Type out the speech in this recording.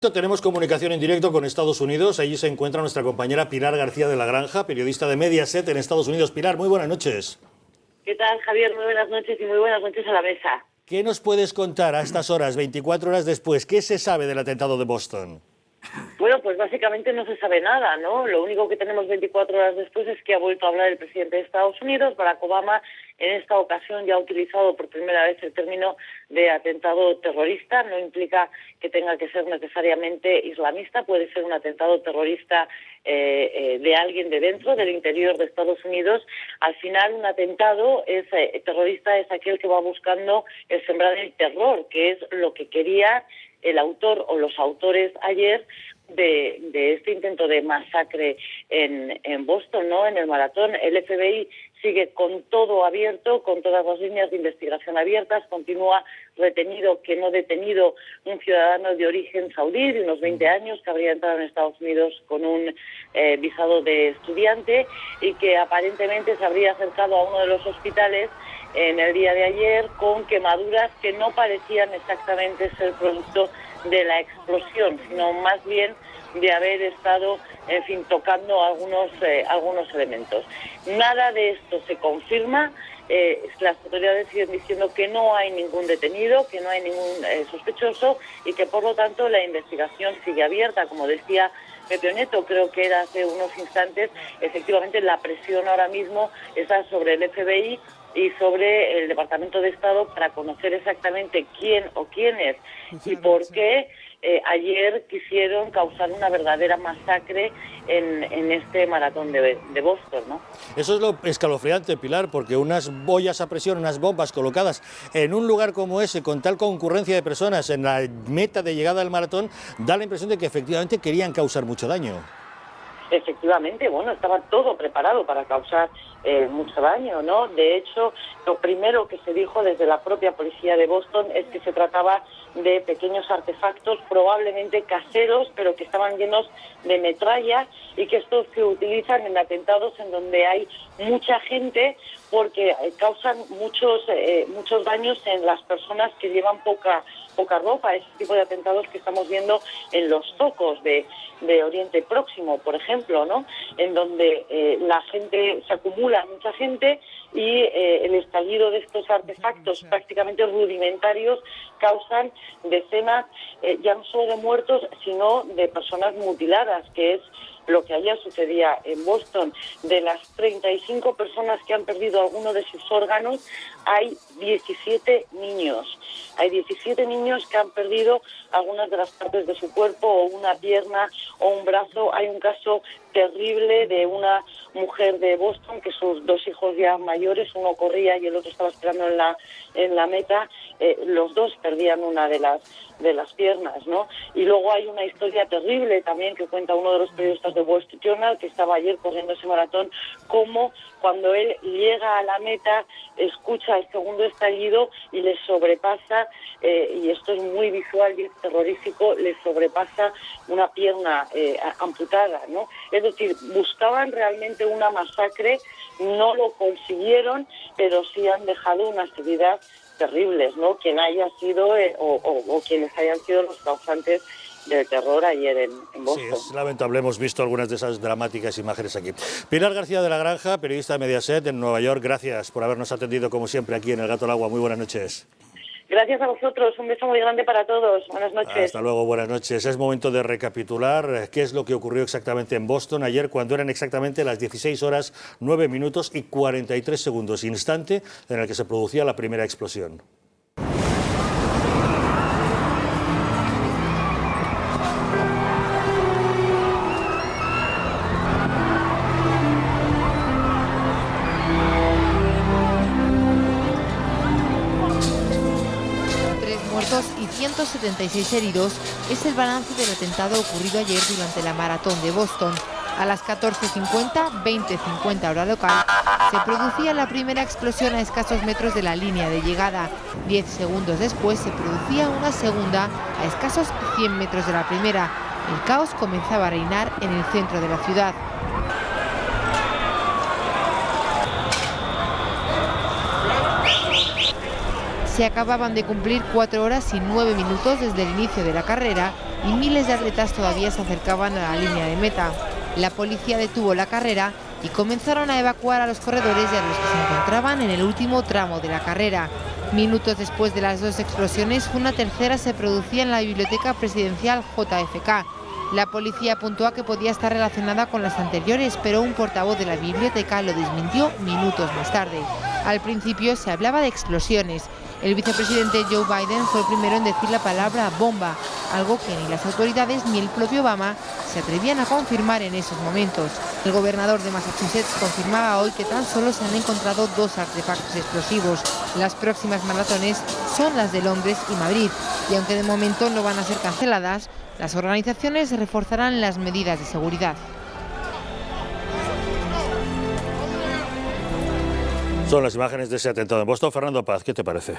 Tenemos comunicación en directo con Estados Unidos. Allí se encuentra nuestra compañera Pilar García de la Granja, periodista de Mediaset en Estados Unidos. Pilar, muy buenas noches. ¿Qué tal, Javier? Muy buenas noches y muy buenas noches a la mesa. ¿Qué nos puedes contar a estas horas, 24 horas después? ¿Qué se sabe del atentado de Boston? Bueno, pues básicamente no se sabe nada, ¿no? Lo único que tenemos 24 horas después es que ha vuelto a hablar el presidente de Estados Unidos, Barack Obama. En esta ocasión ya ha utilizado por primera vez el término de atentado terrorista. No implica que tenga que ser necesariamente islamista, puede ser un atentado terrorista de alguien de dentro, del interior de Estados Unidos. Al final, un atentado terrorista es aquel que va buscando el sembrar el terror, que es lo que quería el autor o los autores ayer de este intento de masacre en Boston, ¿no? En el maratón. El FBI sigue con todo abierto, con todas las líneas de investigación abiertas. Continúa retenido, que no detenido, un ciudadano de origen saudí de unos 20 años que habría entrado en Estados Unidos con un visado de estudiante y que aparentemente se habría acercado a uno de los hospitales en el día de ayer con quemaduras que no parecían exactamente ser producto de la explosión, sino más bien de haber estado, en fin, tocando algunos elementos. Nada de esto se confirma. Las autoridades siguen diciendo que no hay ningún detenido, que no hay ningún sospechoso y que, por lo tanto, la investigación sigue abierta. Como decía Pepe Neto, creo que era hace unos instantes, efectivamente la presión ahora mismo está sobre el FBI y sobre el Departamento de Estado para conocer exactamente quién o quiénes y por qué ayer quisieron causar una verdadera masacre en este maratón de Boston, ¿no? Eso es lo escalofriante, Pilar, porque unas boyas a presión, unas bombas colocadas en un lugar como ese, con tal concurrencia de personas en la meta de llegada del maratón, da la impresión de que efectivamente querían causar mucho daño. Efectivamente, bueno, estaba todo preparado para causar mucho daño, ¿no? De hecho, lo primero que se dijo desde la propia policía de Boston es que se trataba de pequeños artefactos, probablemente caseros, pero que estaban llenos de metralla y que estos se utilizan en atentados en donde hay mucha gente porque causan muchos daños en las personas que llevan poca ropa, ese tipo de atentados que estamos viendo en los zocos de Oriente Próximo, por ejemplo, ¿no? En donde la gente se acumula, mucha gente, y el estallido de estos artefactos prácticamente rudimentarios causan decenas ya no solo de muertos, sino de personas mutiladas, que es lo que ayer sucedía en Boston. De las 35 personas que han perdido alguno de sus órganos, hay 17 niños. Hay 17 niños que han perdido algunas de las partes de su cuerpo, o una pierna, o un brazo. Hay un caso terrible de una mujer de Boston que sus dos hijos ya mayores, uno corría y el otro estaba esperando en la meta, los dos perdían una de las piernas, ¿no? Y luego hay una historia terrible también que cuenta uno de los periodistas de Wall Street Journal, que estaba ayer corriendo ese maratón, cómo cuando él llega a la meta escucha el segundo estallido y le sobrepasa, y esto es muy visual y es terrorífico, le sobrepasa una pierna amputada, ¿no? Es decir, buscaban realmente una masacre, no lo consiguieron, pero sí han dejado unas heridas terribles, ¿no? Quien haya sido o quienes hayan sido los causantes del terror ayer en Boston. Sí, es lamentable, hemos visto algunas de esas dramáticas imágenes aquí. Pilar García de la Granja, periodista de Mediaset en Nueva York, gracias por habernos atendido como siempre aquí en El Gato al Agua. Muy buenas noches. Gracias a vosotros, un beso muy grande para todos. Buenas noches. Hasta luego, buenas noches. Es momento de recapitular qué es lo que ocurrió exactamente en Boston ayer cuando eran exactamente las 16 horas 9 minutos y 43 segundos, instante en el que se producía la primera explosión. Y 176 heridos es el balance del atentado ocurrido ayer durante la maratón de Boston. A las 14:50, 20:50 hora local, se producía la primera explosión a escasos metros de la línea de llegada. 10 segundos después se producía una segunda a escasos 100 metros de la primera. El caos comenzaba a reinar en el centro de la ciudad. Se acababan de cumplir 4 horas y 9 minutos desde el inicio de la carrera y miles de atletas todavía se acercaban a la línea de meta. La policía detuvo la carrera y comenzaron a evacuar a los corredores y a los que se encontraban en el último tramo de la carrera. Minutos después de las dos explosiones, una tercera se producía en la biblioteca presidencial JFK. La policía apuntó a que podía estar relacionada con las anteriores, pero un portavoz de la biblioteca lo desmintió minutos más tarde. Al principio se hablaba de explosiones. El vicepresidente Joe Biden fue el primero en decir la palabra bomba, algo que ni las autoridades ni el propio Obama se atrevían a confirmar en esos momentos. El gobernador de Massachusetts confirmaba hoy que tan solo se han encontrado 2 artefactos explosivos. Las próximas maratones son las de Londres y Madrid, y aunque de momento no van a ser canceladas, las organizaciones reforzarán las medidas de seguridad. Son las imágenes de ese atentado en Boston. Fernando Paz, ¿qué te parece?